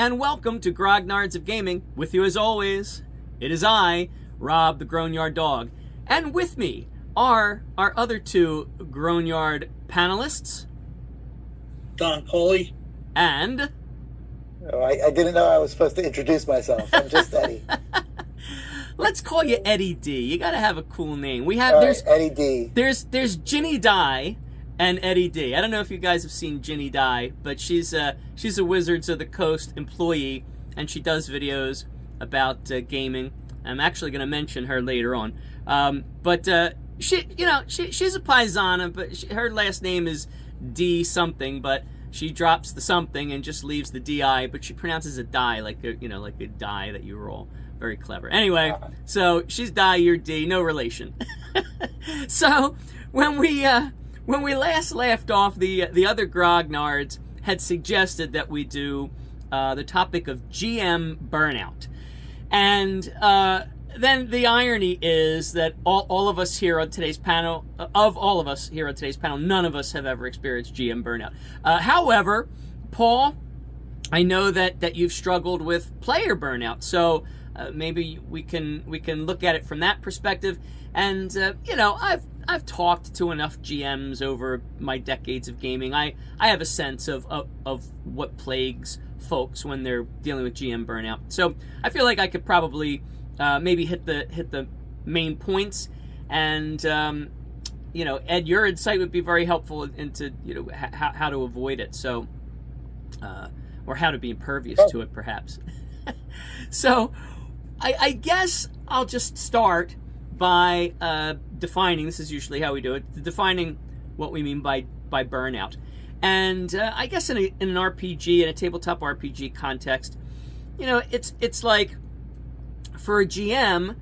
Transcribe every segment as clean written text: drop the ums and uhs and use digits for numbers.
and welcome to Grognards of Gaming. With you as always, it is I, Rob the Grognard Dog. And with me are our other two Grognard panelists. Don Paulie. And... Oh, I didn't know I was supposed to introduce myself. I'm just Eddie. Let's call you Eddie D. You gotta have a cool name. We have Eddie D. There's Ginny Di and Eddie D. I don't know if you guys have seen Ginny Di, but she's a Wizards of the Coast employee, and she does videos about gaming. I'm actually going to mention her later on. But she's a paisana, but her last name is D something, but she drops the something and just leaves the DI, but she pronounces it die like a die that you roll. Very clever. Anyway, so she's Di, you're D, no relation. So when we last left off, the other Grognards had suggested that we do the topic of GM burnout. And then the irony is that all of us here on today's panel, none of us have ever experienced GM burnout. However, Paul, I know that you've struggled with player burnout, so maybe we can look at it from that perspective. And I've talked to enough GMs over my decades of gaming. I have a sense of what plagues folks when they're dealing with GM burnout. So I feel like I could probably maybe hit the main points. And Ed, your insight would be very helpful into how to avoid it. So or how to be impervious to it, perhaps. So I guess I'll just start by defining, this is usually how we do it, defining what we mean by burnout. And I guess in an RPG, in a tabletop RPG context, it's like, for a GM,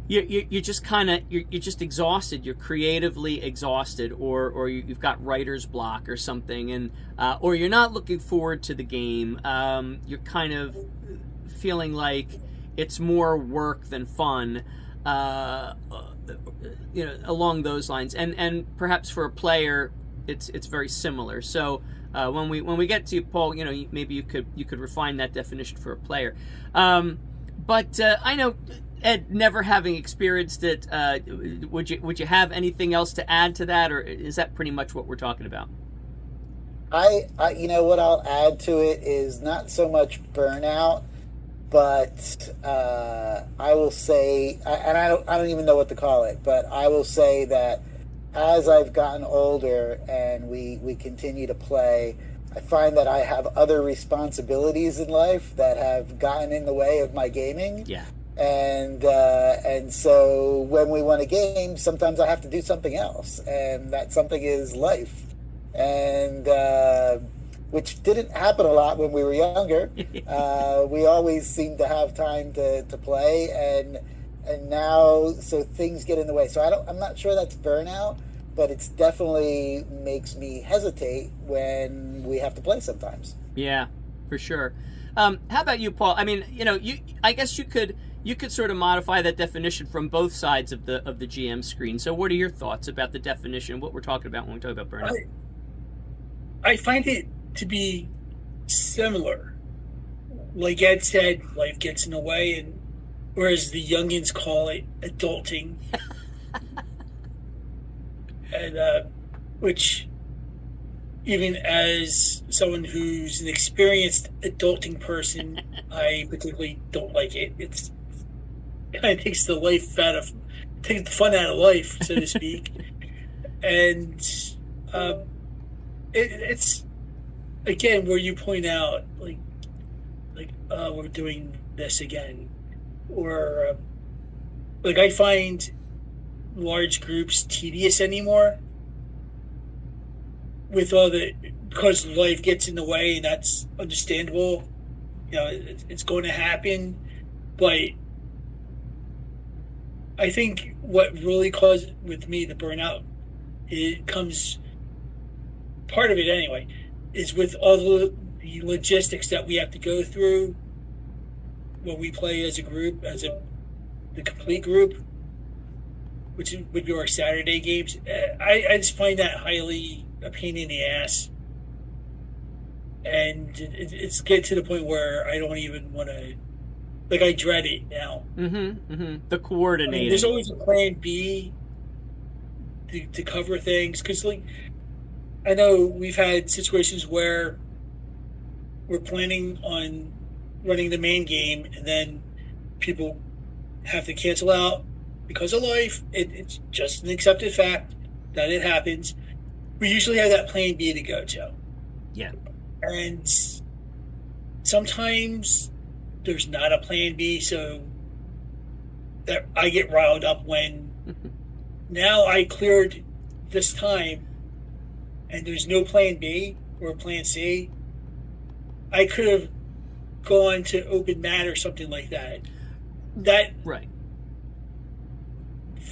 you're just you're just exhausted. You're creatively exhausted, or you've got writer's block or something, and or you're not looking forward to the game. You're kind of feeling like it's more work than fun. Along those lines, and perhaps for a player, it's very similar. So when we get to Paul, maybe you could refine that definition for a player. But I know, Ed, never having experienced it, would you have anything else to add to that, or is that pretty much what we're talking about? I what I'll add to it is not so much burnout, but I will say, and I don't even know what to call it, but I will say that as I've gotten older and we continue to play, I find that I have other responsibilities in life that have gotten in the way of my gaming. Yeah. And so when we want a game, sometimes I have to do something else, and that something is life. And which didn't happen a lot when we were younger. We always seemed to have time to play, and now, so things get in the way. So I'm not sure that's burnout, but it's definitely makes me hesitate when we have to play sometimes. Yeah, for sure. How about you, Paul? I mean, I guess you could sort of modify that definition from both sides of the GM screen. So what are your thoughts about the definition, what we're talking about when we talk about burnout? I find it to be similar. Like Ed said, life gets in the way, and whereas the youngins call it adulting. And which, even as someone who's an experienced adulting person, I particularly don't like it. It kind of takes the fun out of life, so to speak. And it's again where you point out like we're doing this again, or like I find large groups tedious anymore with because life gets in the way, and that's understandable. It's going to happen, but I think what really caused with me the burnout, it comes, part of it anyway, is with all the logistics that we have to go through when we play as a group, the complete group, which would be our Saturday games. I just find that highly a pain in the ass. and it's getting to the point where I don't even want to. Like, I dread it now. The coordinating. There's always a plan B to cover things, because, like, I know we've had situations where we're planning on running the main game, and then people have to cancel out because of life. It's just an accepted fact that it happens. We usually have that plan B to go to. Yeah. And sometimes there's not a plan B, so that I get riled up when now I cleared this time and there's no plan B or plan C. I could have gone to open mat or something like that. Right.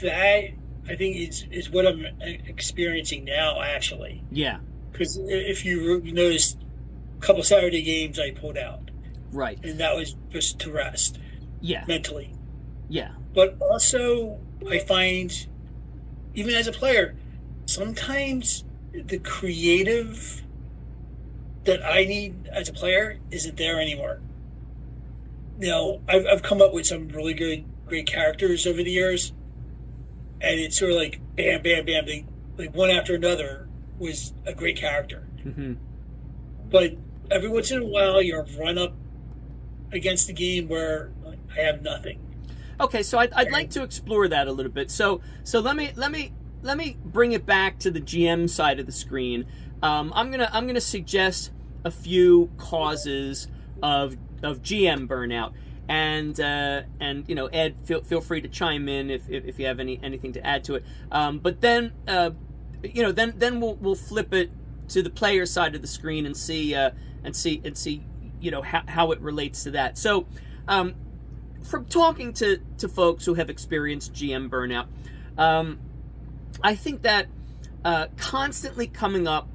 That I think is what I'm experiencing now, actually. Yeah. Because if you noticed, a couple Saturday games I pulled out. Right. And that was just to rest. Yeah. Mentally. Yeah. But also, I find, even as a player, sometimes the creative that I need as a player isn't there anymore. You know, I've come up with some really great characters over the years, and it's sort of like bam, bam, bam. Like one after another was a great character. But every once in a while, you're run up against the game where I have nothing. Okay, so I'd like to explore that a little bit. So let me bring it back to the GM side of the screen. I'm gonna suggest a few causes of GM burnout, and you know, Ed, feel free to chime in if you have anything to add to it. But then you know, then we'll flip it to the player side of the screen and see you know how it relates to that. So from talking to folks who have experienced GM burnout, I think that constantly coming up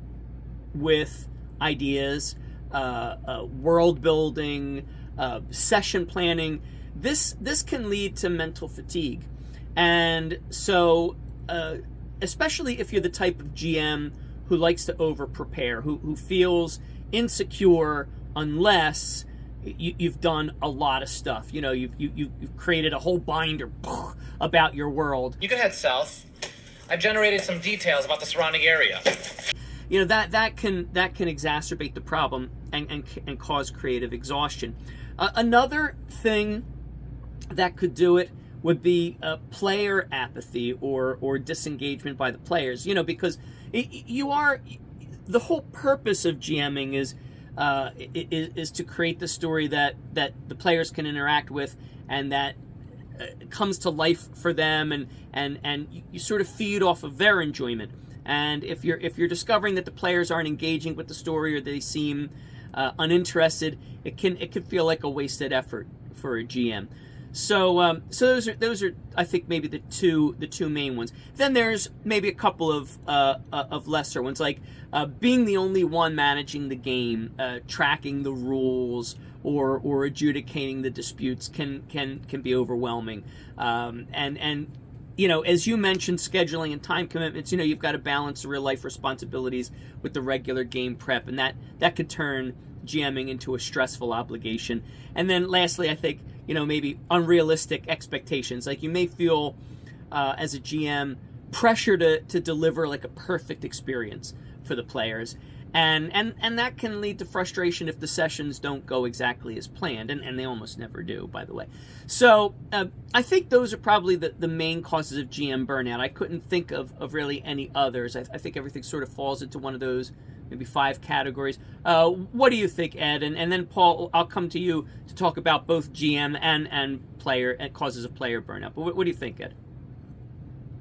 with ideas, world building, session planning, this can lead to mental fatigue. And so especially if you're the type of GM who likes to over prepare, who feels insecure unless you've done a lot of stuff. You know, you've created a whole binder about your world. You can head south. I've generated some details about the surrounding area. You know, that can exacerbate the problem and cause creative exhaustion. Another thing that could do it would be player apathy or disengagement by the players. You know, because the whole purpose of GMing is to create the story that the players can interact with and that comes to life for them, and you sort of feed off of their enjoyment. And if you're discovering that the players aren't engaging with the story or they seem uninterested, it can feel like a wasted effort for a GM. So those are I think maybe the two main ones. Then there's maybe a couple of lesser ones, like being the only one managing the game, tracking the rules, or adjudicating the disputes can be overwhelming. And you know, as you mentioned, scheduling and time commitments. You know, you've got to balance the real life responsibilities with the regular game prep, and that could turn GMing into a stressful obligation. And then lastly, I think, you know, maybe unrealistic expectations. Like you may feel as a GM pressure to deliver like a perfect experience for the players, and that can lead to frustration if the sessions don't go exactly as planned, and they almost never do, by the way. So I think those are probably the main causes of GM burnout. I couldn't think of really any others. I think everything sort of falls into one of those maybe 5 categories. What do you think, Ed? And then Paul, I'll come to you to talk about both GM and player and causes of player burnout. But what do you think, Ed?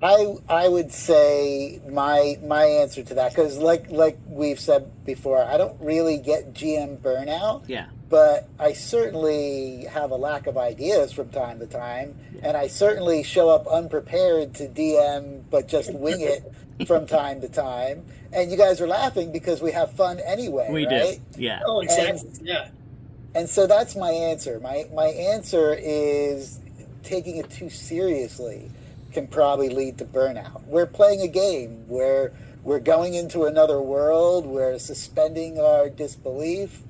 I would say my answer to that, because like we've said before, I don't really get GM burnout. Yeah. But I certainly have a lack of ideas from time to time, and I certainly show up unprepared to DM, but just wing it from time to time. And you guys are laughing because we have fun anyway, we right? do, yeah. Oh, exactly, yeah. And so that's my answer. My answer is taking it too seriously can probably lead to burnout. We're playing a game where we're going into another world. We're suspending our disbelief.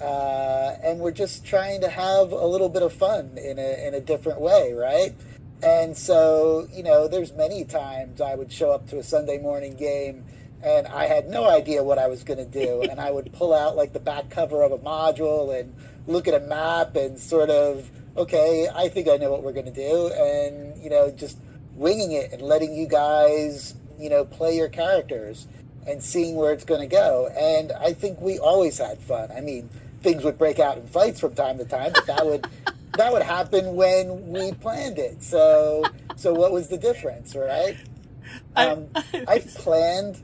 And we're just trying to have a little bit of fun in a different way, right? And so, there's many times I would show up to a Sunday morning game and I had no idea what I was going to do. And I would pull out like the back cover of a module and look at a map and sort of, okay, I think I know what we're going to do. And, just winging it and letting you guys, play your characters and seeing where it's going to go. And I think we always had fun. I mean, things would break out in fights from time to time, but that would happen when we planned it. So what was the difference, right? I've planned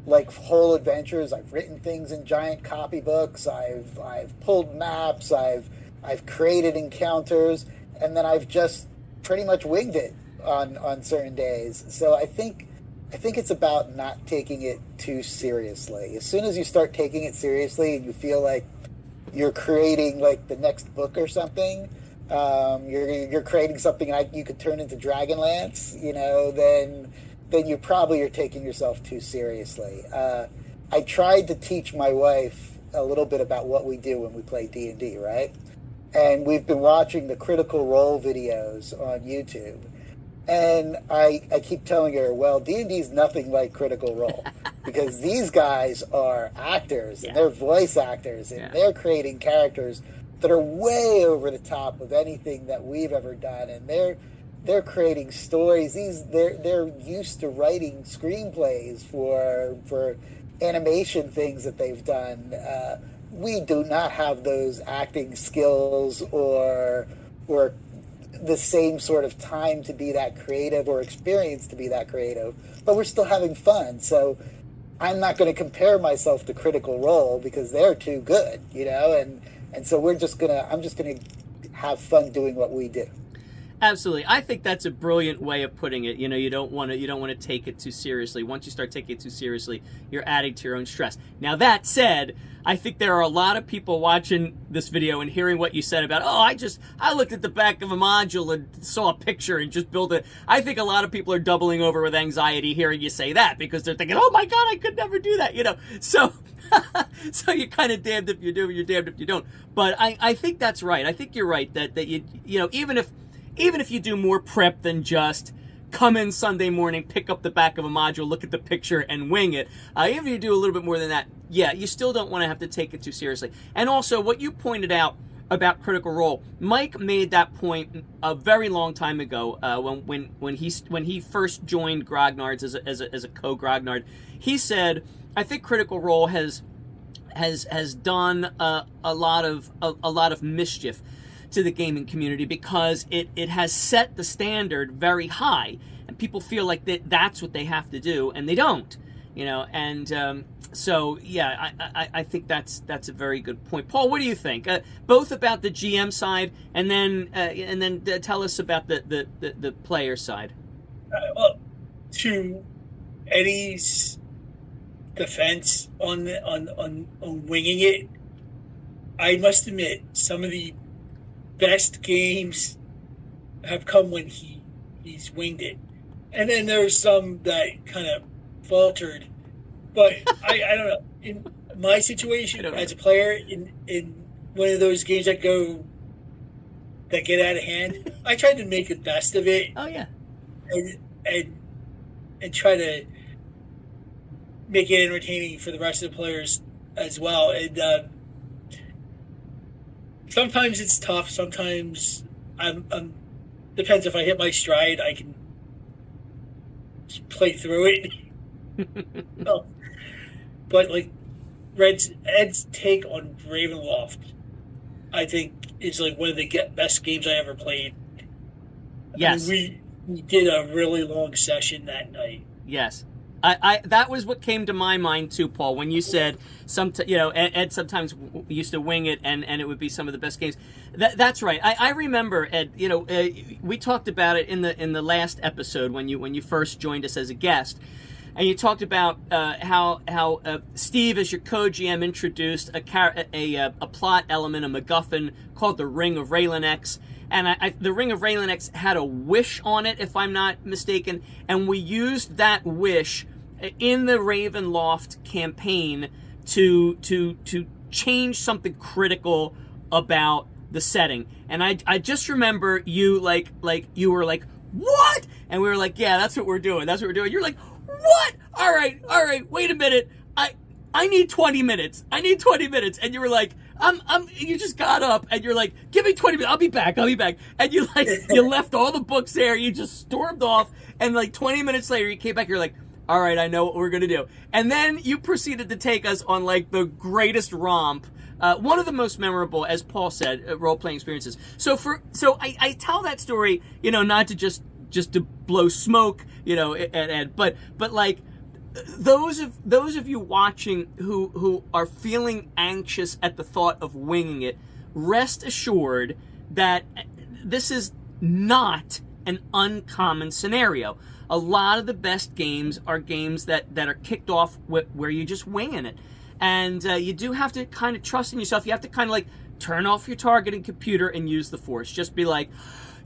like whole adventures. I've written things in giant copybooks. I've pulled maps. I've created encounters, and then I've just pretty much winged it on certain days. So I think it's about not taking it too seriously. As soon as you start taking it seriously and you feel like you're creating like the next book or something, you're creating something like you could turn into Dragonlance, then you probably are taking yourself too seriously. I tried to teach my wife a little bit about what we do when we play D&D, right? And we've been watching the Critical Role videos on YouTube. And I keep telling her, well, D&D is nothing like Critical Role because these guys are actors and they're voice actors and they're creating characters that are way over the top of anything that we've ever done. And they're creating stories. They're used to writing screenplays for animation things that they've done. We do not have those acting skills or the same sort of time to be that creative or experience to be that creative, but we're still having fun. So I'm not going to compare myself to Critical Role because they're too good, and so I'm just going to have fun doing what we do. Absolutely. I think that's a brilliant way of putting it. You don't want to take it too seriously. Once you start taking it too seriously, you're adding to your own stress. Now, that said, I think there are a lot of people watching this video and hearing what you said about, I looked at the back of a module and saw a picture and just built it. I think a lot of people are doubling over with anxiety hearing you say that because they're thinking, oh my God, I could never do that, So so you're kind of damned if you do, you're damned if you don't. But I think that's right. I think you're right that you even if you do more prep than just come in Sunday morning, pick up the back of a module, look at the picture, and wing it, even if you do a little bit more than that, you still don't want to have to take it too seriously. And also, what you pointed out about Critical Role, Mike made that point a very long time ago when he first joined Grognards as a co-Grognard. He said, I think Critical Role has done a lot of mischief to the gaming community because it has set the standard very high and people feel like that's what they have to do and they don't, and so I think that's a very good point. Paul, what do you think, both about the GM side and then tell us about the player side? Well, to Eddie's defense on winging it, I must admit some of the best games have come when he's winged it, and then there's some that kind of faltered. But I don't know. In my situation as a player, in one of those games that get out of hand, I tried to make the best of it. Oh yeah, and try to make it entertaining for the rest of the players as well. And sometimes it's tough. Sometimes I'm depends if I hit my stride, I can just play through it. No. But like Ed's take on Ravenloft, I think is like one of the best games I ever played. Yes, I mean, we did a really long session that night. Yes. I that was what came to my mind too, Paul, when you said Ed sometimes used to wing it and it would be some of the best games. That's right. I remember, Ed, we talked about it in the last episode when you first joined us as a guest, and you talked about how Steve, as your co-GM, introduced a plot element, a MacGuffin called the Ring of Raylenex. And the Ring of Raylenex had a wish on it, if I'm not mistaken, and we used that wish in the Ravenloft campaign to change something critical about the setting. And I just remember you like you were like, what? And we were like, yeah, that's what we're doing. That's what we're doing. You're like, what? All right. Wait a minute. I need 20 minutes. I need 20 minutes. And you were like, you just got up and you're like, give me 20 minutes. I'll be back. And you you left all the books there. You just stormed off. And like 20 minutes later, you came back. You're like, all right, I know what we're going to do. And then you proceeded to take us on like the greatest romp. One of the most memorable, as Paul said, role-playing experiences. So I tell that story, not to just to blow smoke, but like, those of you watching who are feeling anxious at the thought of winging it, rest assured that this is not an uncommon scenario. A lot of the best games are games that are kicked off where you're just winging it. And you do have to kind of trust in yourself. You have to kind of like turn off your targeting computer and use the Force. Just be like,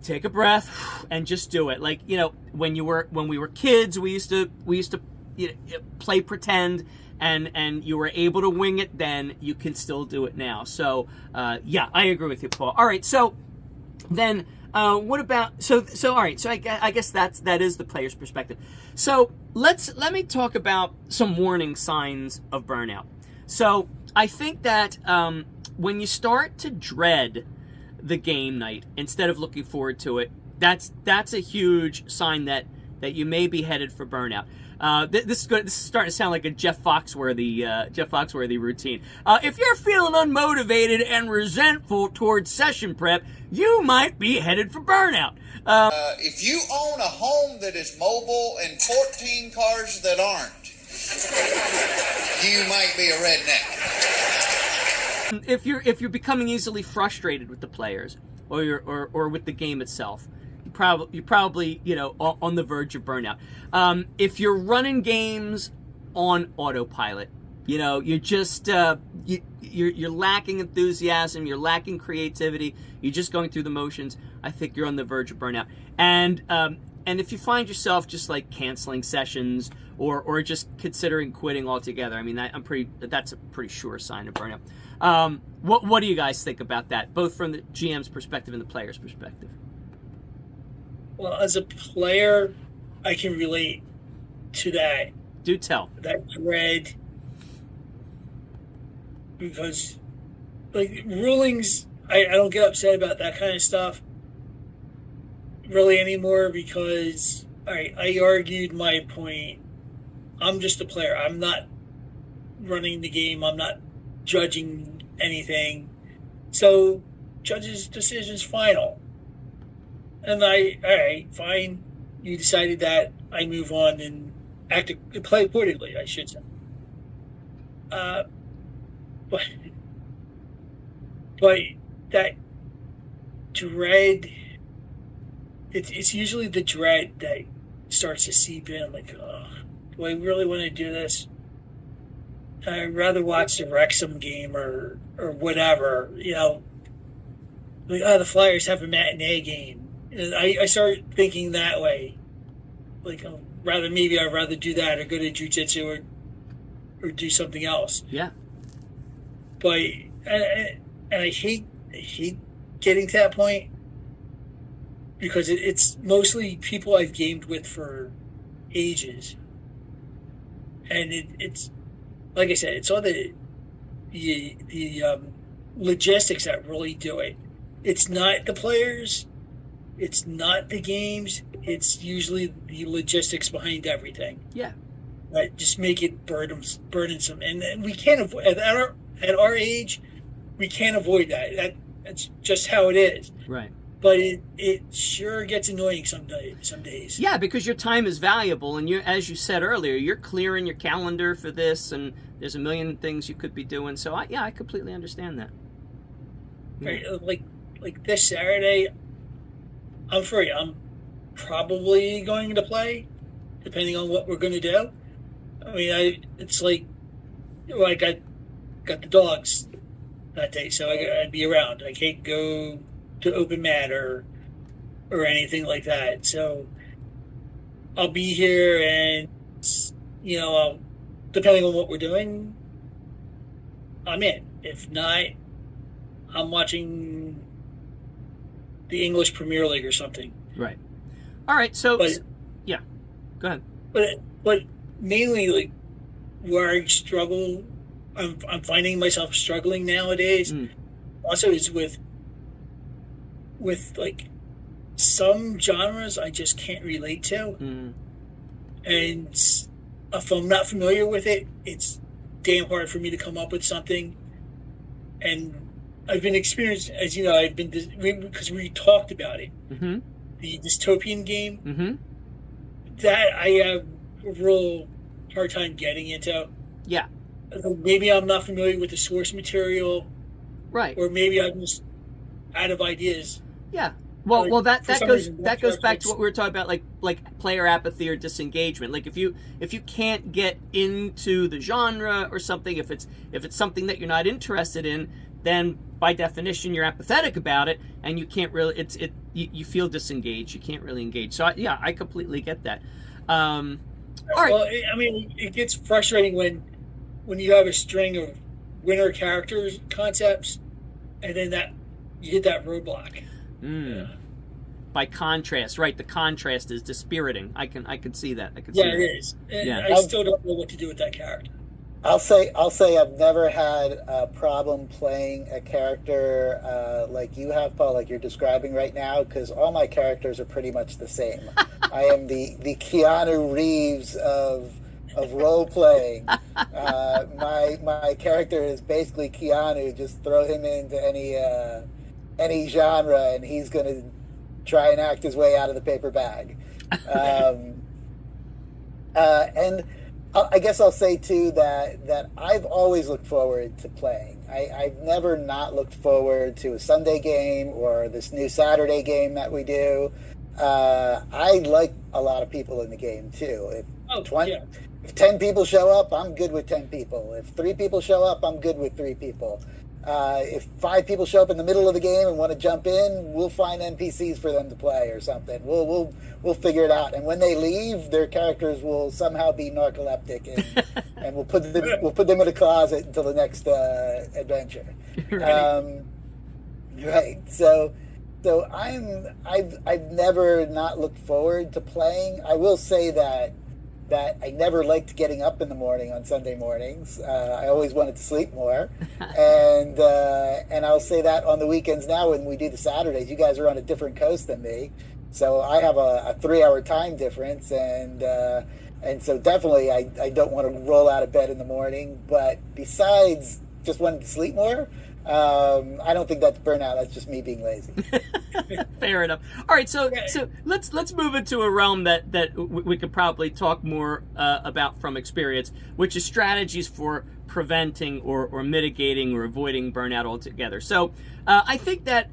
take a breath and just do it. Like, when we were kids, we used to play pretend, and you were able to wing it then. You can still do it now. So yeah, I agree with you, Paul. All right, so then what about so all right, so I guess that is the player's perspective. So let me talk about some warning signs of burnout. So I think that when you start to dread the game night instead of looking forward to it, that's a huge sign that you may be headed for burnout. This is starting to sound like a Jeff Foxworthy routine. If you're feeling unmotivated and resentful towards session prep, you might be headed for burnout. If you own a home that is mobile and 14 cars that aren't, you might be a redneck. If you're becoming easily frustrated with the players or with the game itself, you're probably on the verge of burnout. If you're running games on autopilot, you're just you're lacking enthusiasm, you're lacking creativity, you're just going through the motions, I think you're on the verge of burnout. And if you find yourself just like canceling sessions or just considering quitting altogether, I mean, that's a pretty sure sign of burnout. What do you guys think about that, both from the GM's perspective and the player's perspective? Well, as a player, I can relate to that. Do tell. That dread. Because, like, rulings, I don't get upset about that kind of stuff really anymore because, all right, I argued my point. I'm just a player. I'm not running the game. I'm not judging anything. So, judge's decision's final. And all right, fine. You decided that. I move on and play accordingly, I should say. But that dread, it's usually the dread that starts to seep in. Like, oh, do I really want to do this? I'd rather watch the Wrexham game or whatever. Like, the Flyers have a matinee game. And I start thinking that way. Like, I'd rather do that or go to jiu-jitsu or do something else. Yeah. But and I hate getting to that point because it's mostly people I've gamed with for ages, and it's like I said, it's all the logistics that really do it. It's not the players. It's not the games. It's usually the logistics behind everything. Yeah. That just make it burdensome. And we can't avoid, at our age, we can't avoid that. That's just how it is. Right. But it sure gets annoying some days. Yeah, because your time is valuable, and as you said earlier, you're clearing your calendar for this, and there's a million things you could be doing. So I completely understand that. Right. Like this Saturday, I'm free. I'm probably going to play, depending on what we're going to do. I mean, it's like I got the dogs that day, so I'd be around. I can't go to open mat or anything like that. So I'll be here, and depending on what we're doing, I'm in. If not, I'm watching the English Premier League or something. Right. All right. So, yeah, go ahead. But mainly, like, where I struggle, I'm finding myself struggling nowadays. Also, is with like some genres I just can't relate to, and if I'm not familiar with it, it's damn hard for me to come up with something. And I've been experienced, as you know, because we talked about it, the dystopian game, that I have a real hard time getting into. Yeah. Maybe I'm not familiar with the source material, right? Or maybe I'm just out of ideas. Yeah. Well, that goes back to what we were talking about, like player apathy or disengagement. Like if you can't get into the genre or something, if it's something that you're not interested in, then by definition you're apathetic about it, and you can't really you feel disengaged. You can't really engage. So I completely get that. All right. Well, I mean, it gets frustrating when you have a string of winner characters concepts, and then you hit that roadblock. By contrast, right? The contrast is dispiriting. I can see that. I it is. And I still don't know what to do with that character. I'll say I've never had a problem playing a character like you have, Paul, like you're describing right now, because all my characters are pretty much the same. I am the Keanu Reeves of role playing. My character is basically Keanu. Just throw him into any genre, and he's going to try and act his way out of the paper bag. And I guess I'll say too that I've always looked forward to playing. I've never not looked forward to a Sunday game or this new Saturday game that we do. I like a lot of people in the game too. If 10 people show up, I'm good with 10 people. If 3 people show up, I'm good with 3 people. If 5 people show up in the middle of the game and want to jump in, we'll find NPCs for them to play or something. We'll figure it out. And when they leave, their characters will somehow be narcoleptic, and we'll put them in a closet until the next adventure. Right. So I've never not looked forward to playing. I will say that I never liked getting up in the morning on Sunday mornings. I always wanted to sleep more, and I'll say that on the weekends now when we do the Saturdays. You guys are on a different coast than me, so I have a 3-hour time difference, and so definitely I don't want to roll out of bed in the morning. But besides just wanting to sleep more, I don't think that's burnout. That's just me being lazy. Fair enough. All right, so let's move into a realm that we could probably talk more about from experience, which is strategies for preventing or mitigating or avoiding burnout altogether. So I think that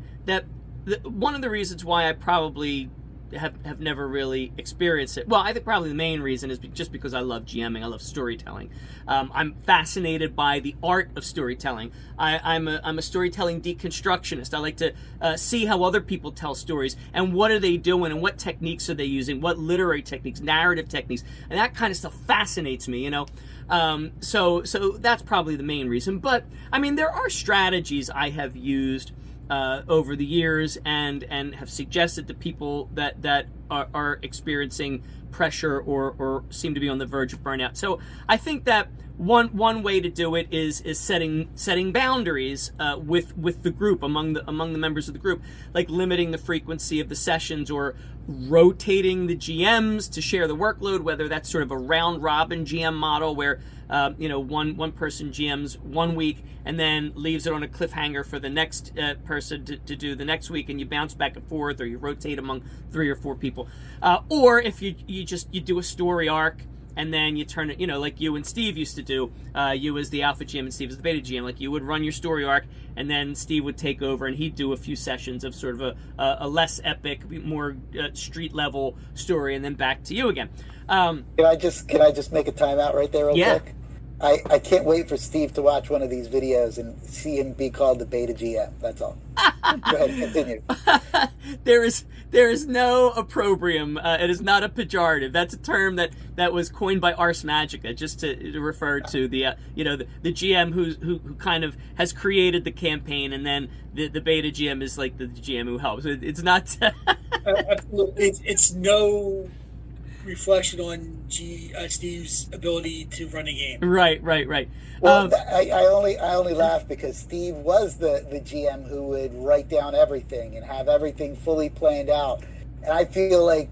one of the reasons why I probably have never really experienced it. Well, I think probably the main reason is just because I love GMing. I love storytelling. I'm fascinated by the art of storytelling. I'm a storytelling deconstructionist. I like to see how other people tell stories and what are they doing and what techniques are they using, what literary techniques, narrative techniques, and that kind of stuff fascinates me, you know. So that's probably the main reason. But I mean, there are strategies I have used over the years and have suggested to people that are experiencing pressure or seem to be on the verge of burnout. So I think that one way to do it is setting boundaries with the group, among the members of the group, like limiting the frequency of the sessions or rotating the GMs to share the workload, whether that's sort of a round robin GM model where one person GMs 1 week and then leaves it on a cliffhanger for the next person to do the next week, and you bounce back and forth, or you rotate among 3 or 4 people, or if you do a story arc and then you turn it, like you and Steve used to do, you as the alpha GM and Steve as the beta GM, like you would run your story arc and then Steve would take over and he'd do a few sessions of sort of a less epic, more street level story, and then back to you again. Can I just make a timeout right there real quick? I can't wait for Steve to watch one of these videos and see him be called the beta GM. That's all. Go ahead, continue. There is no opprobrium. It is not a pejorative. That's a term that was coined by Ars Magica, just to refer to the the GM who kind of has created the campaign, and then the beta GM is like the GM who helps. It's not. It's no reflection on Steve's ability to run a game. Right. Well, I only laugh because Steve was the GM who would write down everything and have everything fully planned out, and I feel like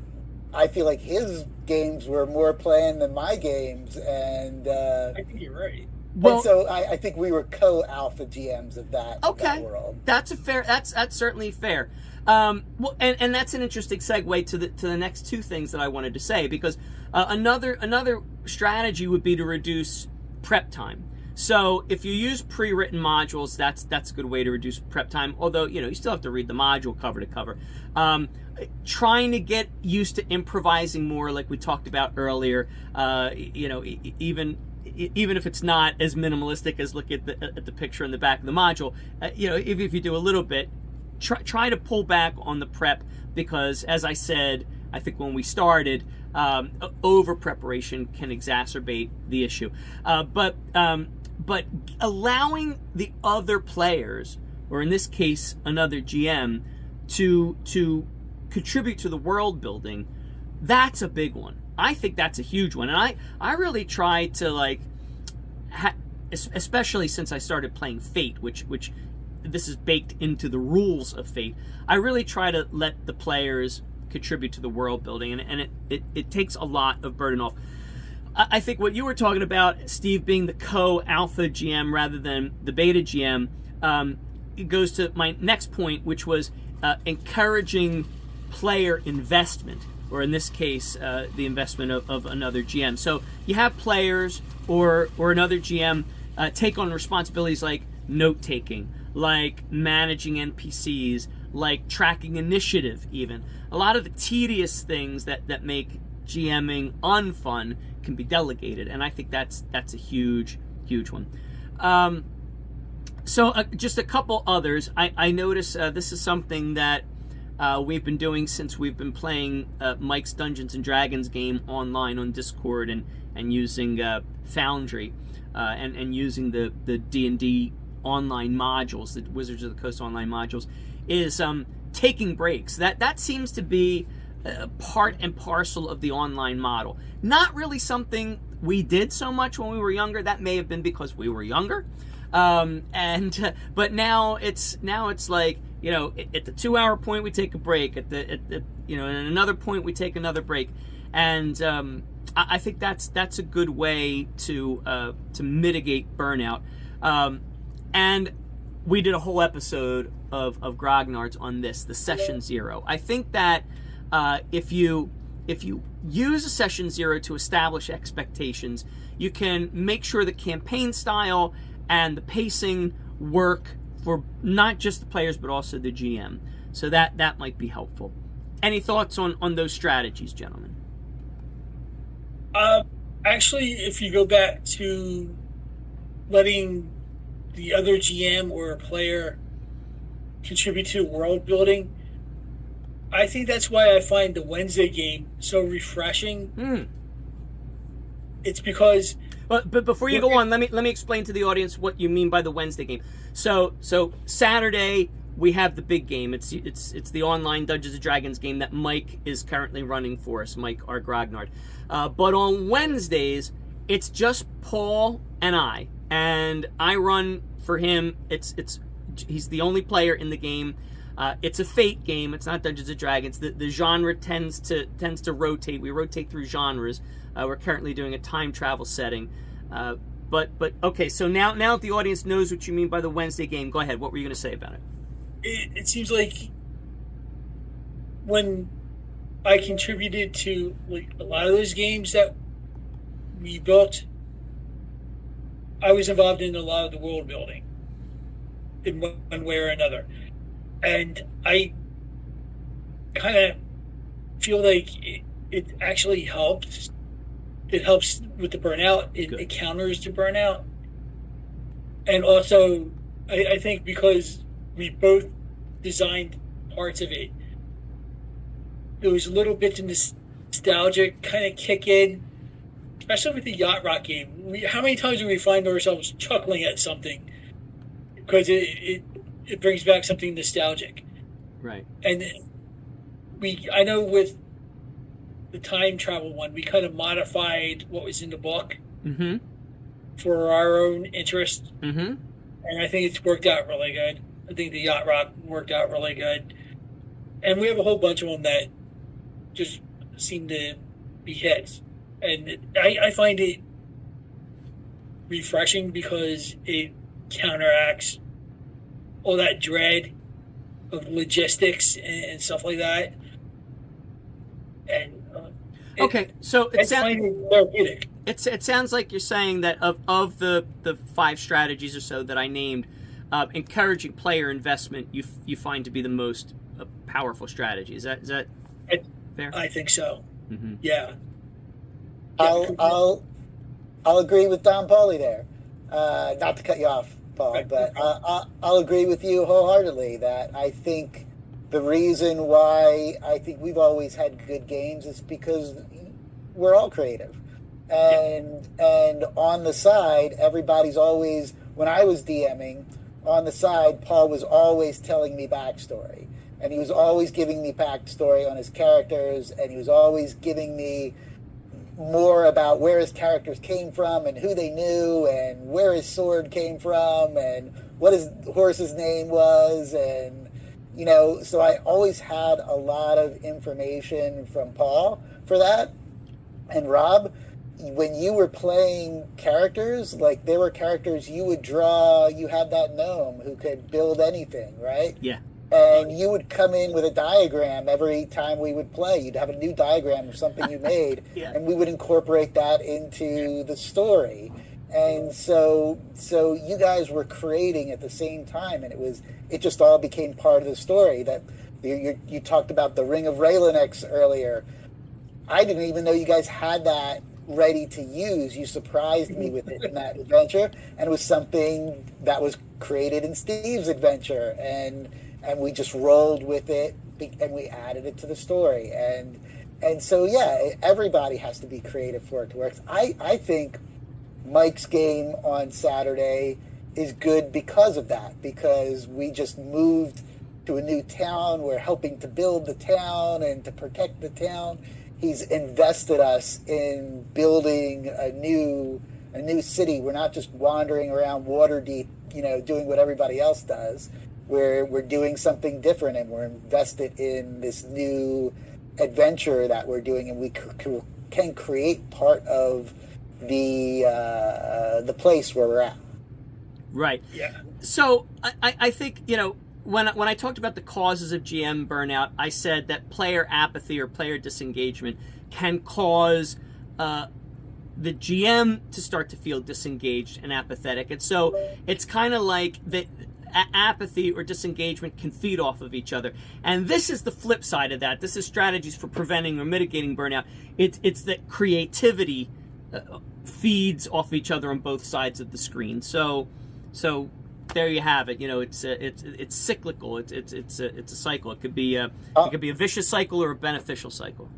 his games were more planned than my games, and I think you're right. Well, so I think we were co-alpha GMs of that, okay. Of that world. That's a fair. That's certainly fair. Well, and that's an interesting segue to the next two things that I wanted to say, because another strategy would be to reduce prep time. So if you use pre-written modules, that's a good way to reduce prep time. Although you still have to read the module cover to cover. Trying to get used to improvising more, like we talked about earlier. Even if it's not as minimalistic as look at the picture in the back of the module, if you do a little bit, try to pull back on the prep, because as I said, I think when we started, over preparation can exacerbate the issue. But allowing the other players, or in this case another GM, to contribute to the world building, that's a big one. I think that's a huge one, and I really try to especially since I started playing Fate, which this is baked into the rules of Fate. I really try to let the players contribute to the world building, and it takes a lot of burden off. I think what you were talking about, Steve, being the co-alpha GM rather than the beta GM, it goes to my next point, which was encouraging player investment, or in this case, the investment of another GM. So you have players or another GM take on responsibilities like note-taking, like managing NPCs, like tracking initiative even. A lot of the tedious things that make GMing unfun can be delegated, and I think that's a huge one. So just a couple others. I notice this is something that we've been doing since we've been playing Mike's Dungeons and Dragons game online on Discord and using Foundry and using the D&D online modules, the Wizards of the Coast online modules, is taking breaks. That seems to be part and parcel of the online model. Not really something we did so much when we were younger. That may have been because we were younger. But now it's like, at the 2-hour point we take a break, at another point we take another break, and I think that's a good way to mitigate burnout. And we did a whole episode of Grognards on this, the Session Zero. I think that if you use a Session Zero to establish expectations, you can make sure the campaign style and the pacing work for not just the players but also the GM. So that might be helpful. Any thoughts on those strategies, gentlemen? Actually, if you go back to letting the other GM or a player contribute to world building, I think that's why I find the Wednesday game so refreshing. It's because... But before you go on, let me explain to the audience what you mean by the Wednesday game. So Saturday we have the big game. It's the online Dungeons and Dragons game that Mike is currently running for us, Mike, our Grognard. But on Wednesdays it's just Paul and I run for him. He's the only player in the game. It's a Fate game. It's not Dungeons and Dragons. The genre tends to rotate. We rotate through genres. We're currently doing a time travel setting. But okay, so now that the audience knows what you mean by the Wednesday game, go ahead. What were you going to say about it? It seems like when I contributed to a lot of those games that we built, I was involved in a lot of the world building in one way or another. And I kind of feel like it actually helped it helps with the burnout. It Good. counters the burnout. And also, I think because we both designed parts of it, those little bits of nostalgic kind of kick in, especially with the Yacht Rock game. How many times do we find ourselves chuckling at something because it brings back something nostalgic? Right. And I know with the time travel one, we kind of modified what was in the book Mm-hmm. for our own interest, Mm-hmm. and I think it's worked out really good. I think the Yacht Rock worked out really good, and we have a whole bunch of them that just seem to be hits, and I find it refreshing because it counteracts all that dread of logistics and stuff like that. And Okay, so it it's sounds kind of therapeutic. it sounds like you're saying that of the 5 strategies or so that I named, encouraging player investment you find to be the most powerful strategy. Is that fair? I think so. Mm-hmm. Yeah. I'll agree with Don Paulie there. Not to cut you off, Paul, but I'll agree with you wholeheartedly that I think the reason why I think we've always had good games is because we're all creative. And on the side, everybody's always, when I was DMing, on the side, Paul was always telling me backstory. And he was always giving me backstory on his characters, and he was always giving me more about where his characters came from and who they knew and where his sword came from and what his horse's name was. And, you know, so I always had a lot of information from Paul for that. And Rob, when you were playing characters, like there were characters you would draw, you had that gnome who could build anything, right? Yeah. And you would come in with a diagram every time we would play. You'd have a new diagram of something you made, Yeah. and we would incorporate that into the story. And so you guys were creating at the same time, and it just all became part of the story. That you talked about the Ring of Raylenex earlier. I didn't even know you guys had that ready to use. You surprised me with it in that adventure, and it was something that was created in Steve's adventure, and we just rolled with it, and we added it to the story. And so, yeah, everybody has to be creative for it to work. I think Mike's game on Saturday is good because of that, because we just moved to a new town. We're helping to build the town and to protect the town. He's invested us in building a new city. We're not just wandering around Waterdeep, doing what everybody else does. We're doing something different, and we're invested in this new adventure that we're doing, and we can create part of the place where we're at. Right. Yeah. So I think, when I talked about the causes of GM burnout, I said that player apathy or player disengagement can cause the GM to start to feel disengaged and apathetic. And so it's kind of like that apathy or disengagement can feed off of each other. And this is the flip side of that. This is strategies for preventing or mitigating burnout. It's that creativity feeds off each other on both sides of the screen. So there you have it. It's cyclical. It's a cycle. It could be a vicious cycle or a beneficial cycle.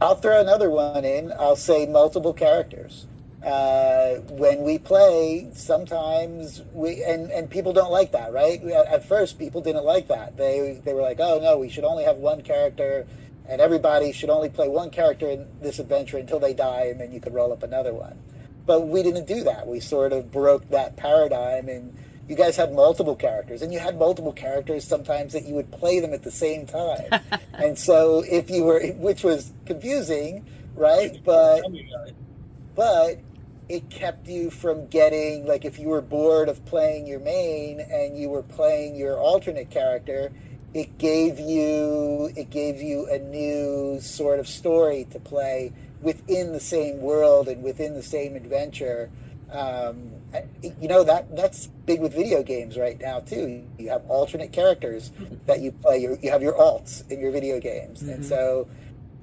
I'll throw another one in. I'll say multiple characters. When we play, sometimes and people don't like that, right? At first, people didn't like that. They were like, "Oh no, we should only have one character, and everybody should only play one character in this adventure until they die, and then you could roll up another one." But we didn't do that. We sort of broke that paradigm, and you guys had multiple characters, and you had multiple characters sometimes that you would play them at the same time. And so if you were, which was confusing, right? But it kept you from getting, like, if you were bored of playing your main and you were playing your alternate character, it gave you a new sort of story to play within the same world and within the same adventure. That's big with video games right now too. You have alternate characters that you play. You have your alts in your video games, and so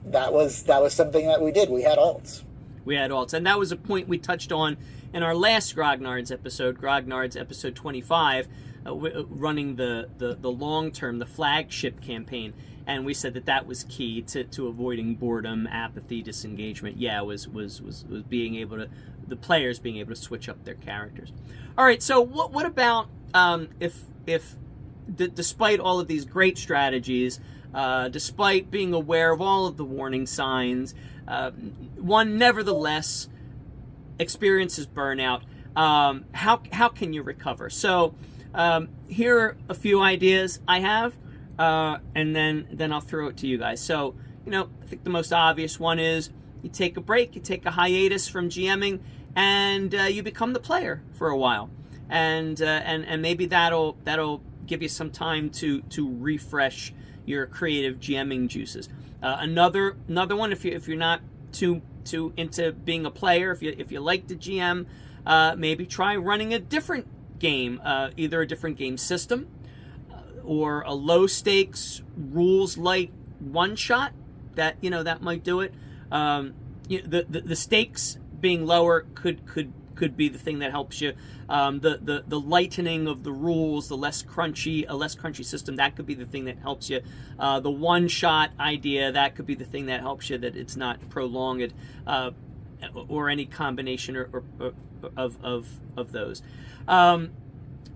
that was something that we did. We had alts. We had alts, and that was a point we touched on in our last Grognards episode 25, running the long term, the flagship campaign, and we said that was key to avoiding boredom, apathy, disengagement. Yeah, was being able to, the players being able to switch up their characters. All right, so what about if despite all of these great strategies, despite being aware of all of the warning signs, one nevertheless experiences burnout, how can you recover? So here are a few ideas I have, and then I'll throw it to you guys. So, I think the most obvious one is you take a break, you take a hiatus from GMing, and you become the player for a while, and maybe that'll give you some time to refresh your creative GMing juices. Another one, if you're not too into being a player, if you like the GM, maybe try running a different game, either a different game system or a low stakes rules light one shot. That might do it. The stakes being lower could be the thing that helps you. The lightening of the rules, a less crunchy system, that could be the thing that helps you. The one shot idea, that could be the thing that helps you, that it's not prolonged, or any combination of those.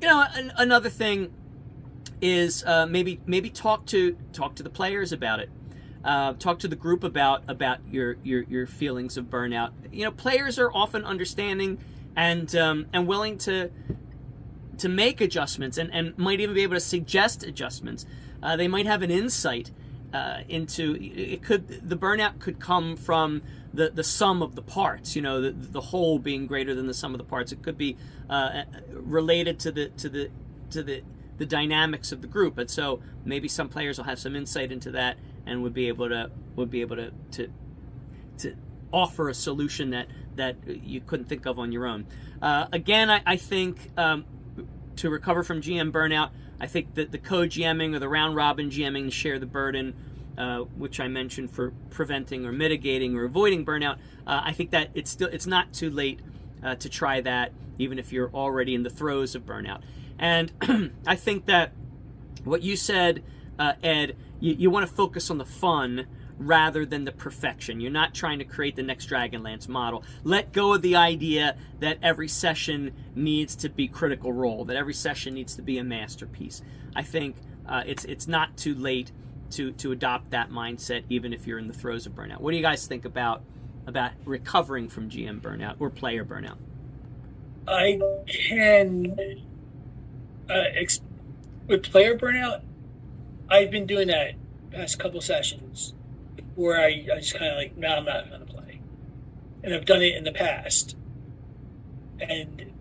Another thing is maybe talk to the players about it. Talk to the group about your feelings of burnout. Players are often understanding and willing to make adjustments, and might even be able to suggest adjustments. They might have an insight into it. The burnout could come from the sum of the parts. The whole being greater than the sum of the parts. It could be related to the dynamics of the group, and so maybe some players will have some insight into that and would be able to offer a solution that you couldn't think of on your own. Again, I think to recover from GM burnout, I think that the co-GMing or the round-robin GMing to share the burden, which I mentioned for preventing or mitigating or avoiding burnout, I think that it's not too late to try that, even if you're already in the throes of burnout. And I think that what you said, Ed, you want to focus on the fun rather than the perfection. You're not trying to create the next Dragonlance model. Let go of the idea that every session needs to be Critical Role, that every session needs to be a masterpiece. I think it's not too late to adopt that mindset, even if you're in the throes of burnout. What do you guys think about recovering from GM burnout or player burnout? I can with player burnout, I've been doing that past couple sessions where I just kind of like, no, I'm not going to play. And I've done it in the past. And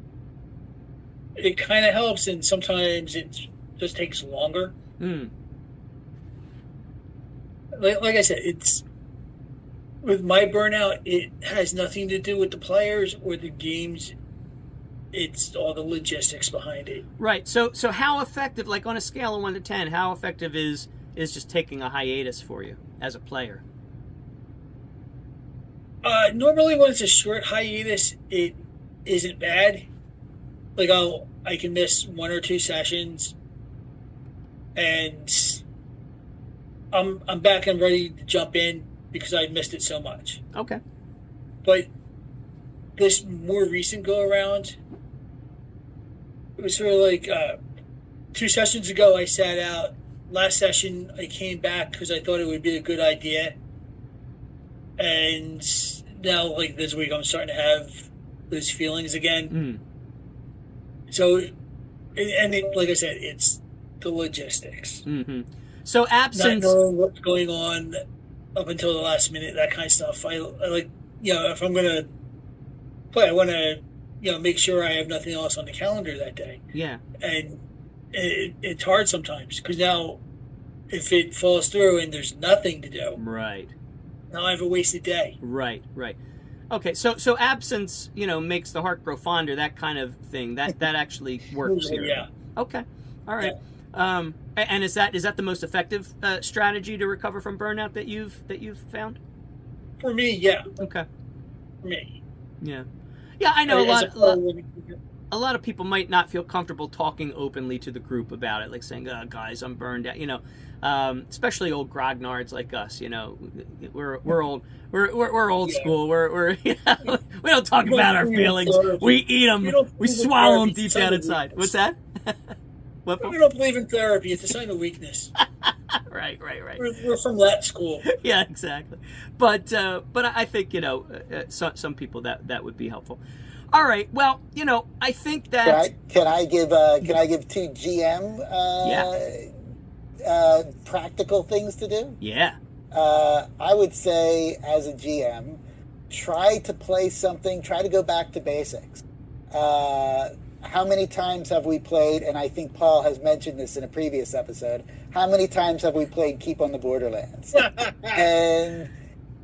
it kind of helps, and sometimes it just takes longer. Like I said, it's with my burnout, it has nothing to do with the players or the games. It's all the logistics behind it. Right. So how effective, like on a scale of 1 to 10, how effective is just taking a hiatus for you as a player? Normally when it's a short hiatus, it isn't bad. Like I can miss 1 or 2 sessions, and I'm back and ready to jump in because I missed it so much. Okay. But this more recent go around, it was sort of like 2 sessions ago I sat out. Last session I came back because I thought it would be a good idea. And now, like this week, I'm starting to have those feelings again. So, like I said, it's the logistics. Mm-hmm. So absence, not knowing what's going on up until the last minute, that kind of stuff. I like, if I'm gonna play, I want to, make sure I have nothing else on the calendar that day. Yeah. And it's hard sometimes because now, if it falls through and there's nothing to do, right? Now I have a wasted day. Right. Okay, so absence, makes the heart grow fonder, that kind of thing. That actually works here. Yeah. Okay. All right. Yeah. And is that the most effective strategy to recover from burnout that you've found? For me, yeah. Okay. for me. Yeah, yeah. I know As a lot of people might not feel comfortable talking openly to the group about it, like saying, "Guys, I'm burned out." Especially old grognards like us. We're old. We're old school. We're we don't talk about our feelings. We eat them. We swallow them deep down inside. What's that? What? We don't believe in therapy. It's a sign of weakness. Right. We're from that school. Yeah, exactly. But I think some people that would be helpful. All right. Well, I think that can I give two GM practical things to do? Yeah. I would say as a GM, try to go back to basics. How many times have we played, and I think Paul has mentioned this in a previous episode, how many times have we played Keep on the Borderlands? and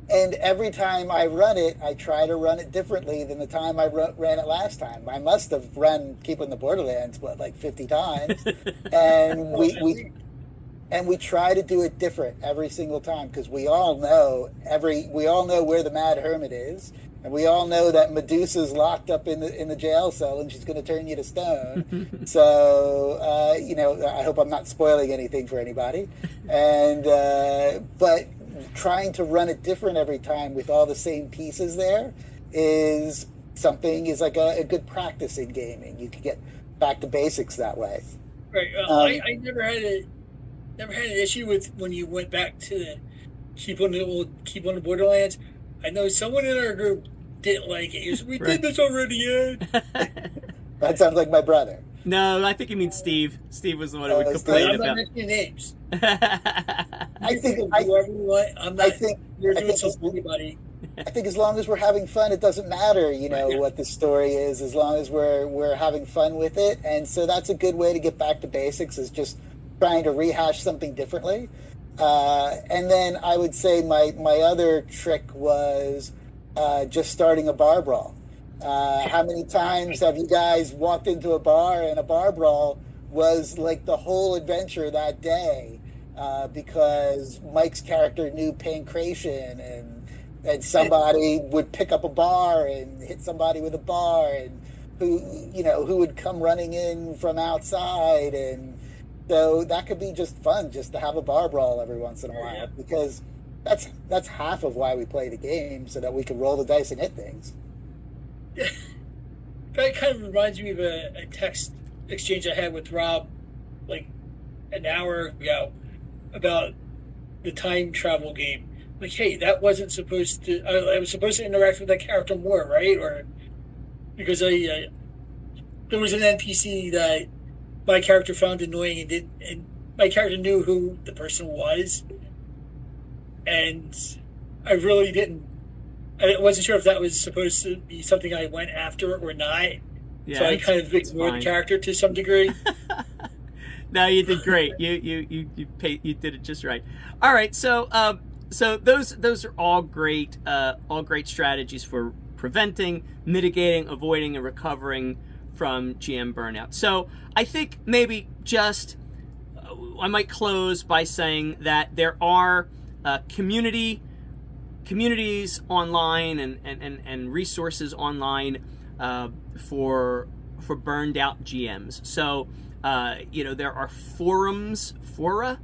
every time I run it, I try to run it differently than the time I ran it last time. I must have run Keep on the Borderlands, like 50 times. And we try to do it different every single time, because we all know where the Mad Hermit is. And we all know that Medusa's locked up in the jail cell, and she's going to turn you to stone. So, I hope I'm not spoiling anything for anybody. And but trying to run it different every time with all the same pieces there is like a good practice in gaming. You can get back to basics that way. Right. I never had an issue with when you went back to the Keep on the Borderlands. I know someone in our group didn't like it. He was, we did this already, Ed. That sounds like my brother. No, I think you mean Steve. Steve was the one who would complain I'm about. not mentioning names. I think you're doing something for anybody. I think as long as we're having fun, it doesn't matter, what the story is, as long as we're having fun with it. And so that's a good way to get back to basics, is just trying to rehash something differently. And then I would say my other trick was just starting a bar brawl. How many times have you guys walked into a bar and a bar brawl was like the whole adventure that day, because Mike's character knew pancration, and somebody would pick up a bar and hit somebody with a bar, and who would come running in from outside, and so that could be just fun, just to have a bar brawl every once in a while, because that's half of why we play the game, so that we can roll the dice and hit things. That kind of reminds me of a text exchange I had with Rob like an hour ago about the time travel game. Like, hey, that wasn't supposed to. I was supposed to interact with that character more, right? Or because there was an NPC that my character found annoying, and my character knew who the person was, and I really didn't. I wasn't sure if that was supposed to be something I went after or not. Yeah, so I kind of ignored the character to some degree. No, you did great. You did it just right. All right, so those are all great strategies for preventing, mitigating, avoiding, and recovering from GM burnout. So I think maybe just I might close by saying that there are communities online and resources online for burned out GMs. So there are fora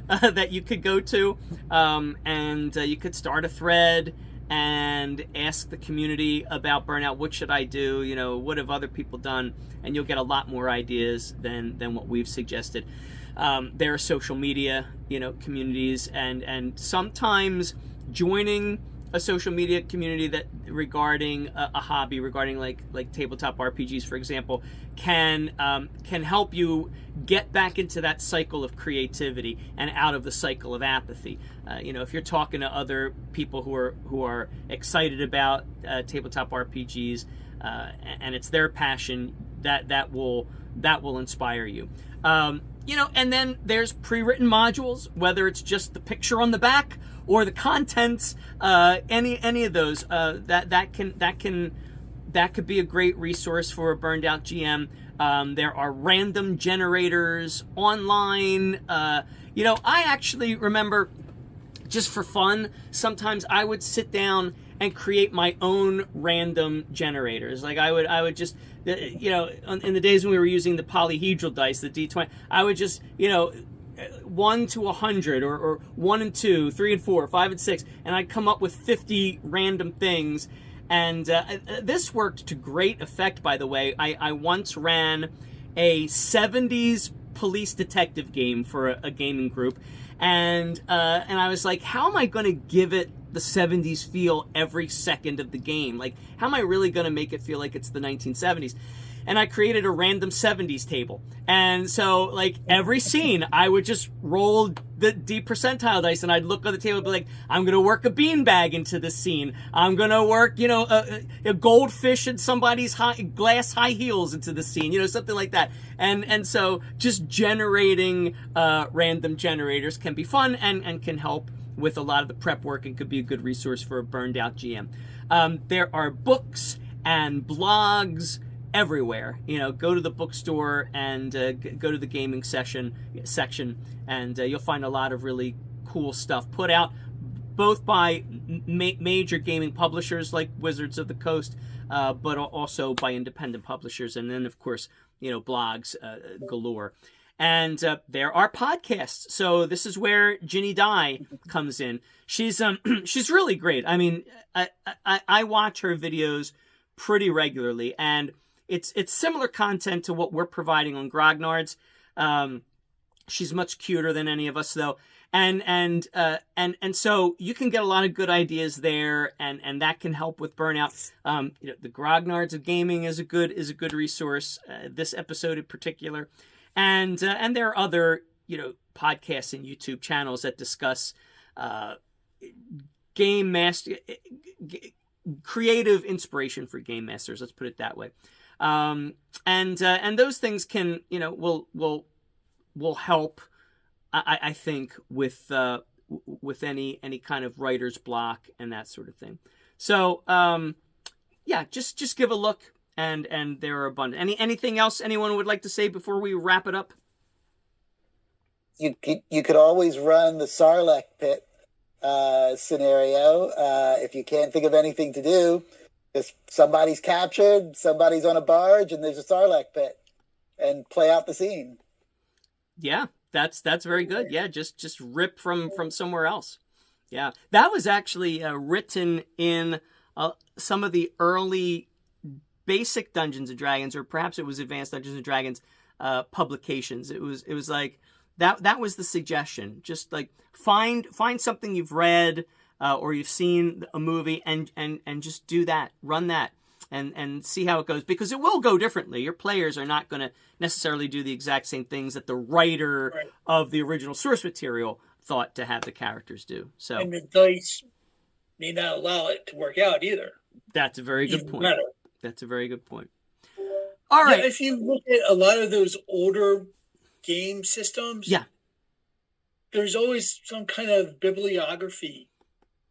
that you could go to, and you could start a thread and ask the community about burnout. What should I do? What have other people done? And you'll get a lot more ideas than what we've suggested. There are social media, communities, and sometimes joining a social media community that regarding a hobby, regarding like tabletop RPGs, for example, can help you get back into that cycle of creativity and out of the cycle of apathy. If you're talking to other people who are excited about tabletop RPGs, and it's their passion, that will inspire you. And then there's pre-written modules, whether it's just the picture on the back or the contents, any of those, that could be a great resource for a burned out GM. There are random generators online. I actually remember just for fun, sometimes I would sit down and create my own random generators. Like I would just, you know, in the days when we were using the polyhedral dice, the D20, I would just, you know, 1 to 100 or 1 and 2, 3 and 4, 5 and 6, and I'd come up with 50 random things. And this worked to great effect, by the way. I once ran a 70s police detective game for a gaming group, and I was like, how am I going to give it the 70s feel every second of the game? Like, how am I really going to make it feel like it's the 1970s? And I created a random 70s table. And so, like, every scene, I would just roll the D percentile dice, and I'd look on the table and be like, I'm going to work a beanbag into this scene. I'm going to work, you know, a goldfish and somebody's glass high heels into the scene, you know, something like that. And so just generating random generators can be fun and can help with a lot of the prep work and could be a good resource for a burned out GM. There are books and blogs everywhere. You know, go to the bookstore and go to the gaming section, and you'll find a lot of really cool stuff put out, both by major gaming publishers like Wizards of the Coast, but also by independent publishers, and then of course, you know, blogs galore. And there are podcasts. So this is where Ginny Dye comes in. She's really great. I mean, I watch her videos pretty regularly, and it's similar content to what we're providing on Grognards. She's much cuter than any of us, though, and so you can get a lot of good ideas there, and that can help with burnout. You know, the Grognards of gaming is a good resource. This episode in particular, and there are other, you know, podcasts and YouTube channels that discuss game master, creative inspiration for game masters. Let's put it that way. And those things can, you know, will help, I think, with any kind of writer's block and that sort of thing. So, yeah, just give a look, and there are abundant. Anything else anyone would like to say before we wrap it up? You could always run the Sarlacc pit scenario if you can't think of anything to do. If somebody's captured, somebody's on a barge, and there's a Sarlacc pit, and play out the scene. Yeah, that's very good. Yeah, just rip from somewhere else. Yeah, that was actually written in some of the early basic Dungeons and Dragons, or perhaps it was Advanced Dungeons and Dragons publications. It was like that was the suggestion. Just like find something you've read. Or you've seen a movie and just do that, run that, and see how it goes, because it will go differently. Your players are not going to necessarily do the exact same things that the writer of the original source material thought to have the characters do. So, and the dice may not allow it to work out either. That's a very good point. Better. That's a very good point. All right. Yeah, if you look at a lot of those older game systems, there's always some kind of bibliography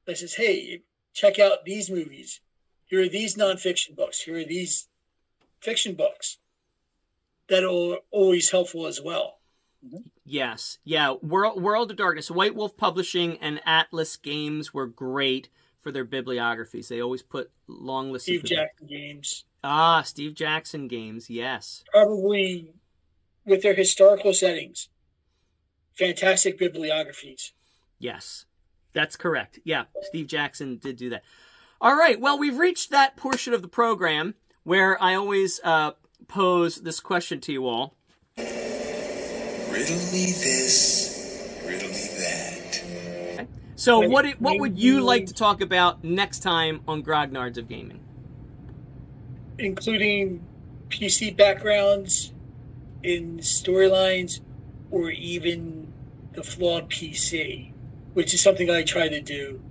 that says, hey, check out these movies. Here are these nonfiction books. Here are these fiction books. That are always helpful as well. Yes. Yeah. World of Darkness, White Wolf Publishing, and Atlas Games were great for their bibliographies. They always put long lists. Steve Jackson Games. Steve Jackson Games. Yes. Probably with their historical settings. Fantastic bibliographies. Yes. That's correct. Yeah, Steve Jackson did do that. All right. Well, we've reached that portion of the program where I always pose this question to you all. Riddle me this, riddle me that. Okay. So what would you like to talk about next time on Grognards of Gaming? Including PC backgrounds in storylines, or even the flawed PC, which is something I try to do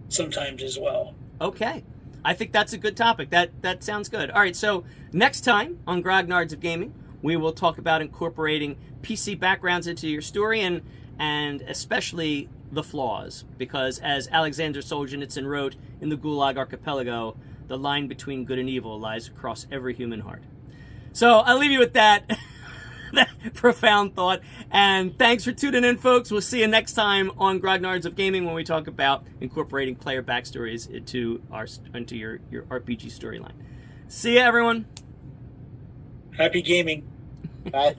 sometimes as well. Okay. I think that's a good topic. That sounds good. All right, so next time on Grognards of Gaming, we will talk about incorporating PC backgrounds into your story and especially the flaws, because as Alexander Solzhenitsyn wrote in the Gulag Archipelago, the line between good and evil lies across every human heart. So I'll leave you with that. that profound thought. And thanks for tuning in, folks. We'll see you next time on Grognards of Gaming when we talk about incorporating player backstories into your RPG storyline. See ya, everyone. Happy gaming. Bye.